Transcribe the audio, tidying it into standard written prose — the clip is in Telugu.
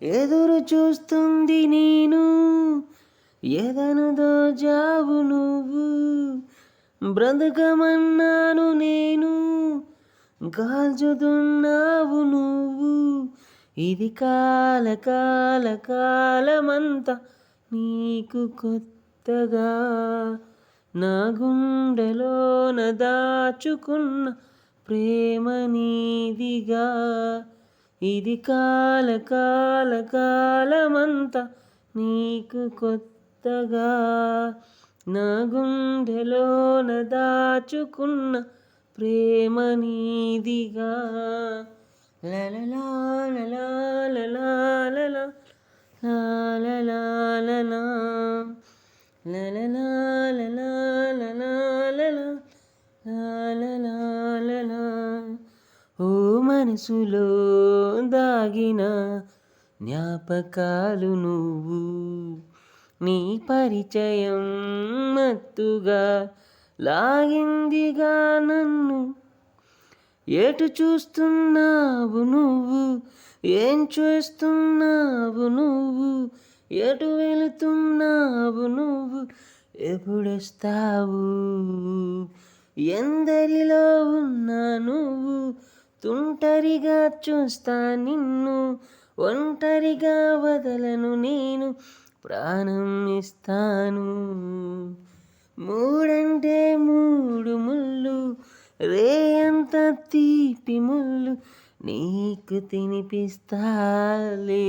ఎదురు చూస్తుంది నేను, ఎదను దోచావు నువ్వు. బ్రతకమన్నాను నేను, కాల్చుతున్నావు నువ్వు. ఇది కాలమంతా నీకు కొత్తగా, నా గుండెలోన దాచుకున్న ప్రేమ నీదిగా. ఇది కాలమంతా నీకు కొత్తగా, నా గుండెలోన దాచుకున్న ప్రేమ నీదిగా. లలలా లలా లలా లలా లలా లలా లలా లలా లలా లలా లలా. ఓ మనసులో దాగిన జ్ఞాపకాలు నువ్వు, నీ పరిచయం మత్తుగా లాగిందిగా నన్ను. ఎటు చూస్తున్నావు నువ్వు, ఏం చూస్తున్నావు నువ్వు, ఎటు వెళుతున్నావు నువ్వు, ఎప్పుడొస్తావు. ఎందరిలో ఉన్నా నువ్వు, తుంటరిగా చూస్తా నిన్ను, ఒంటరిగా వదలను నేను, ప్రాణం ఇస్తాను. మూడంటే మూడు ముళ్ళు, రేయంత తీపి ముళ్ళు నీకు తినిపిస్తాలే.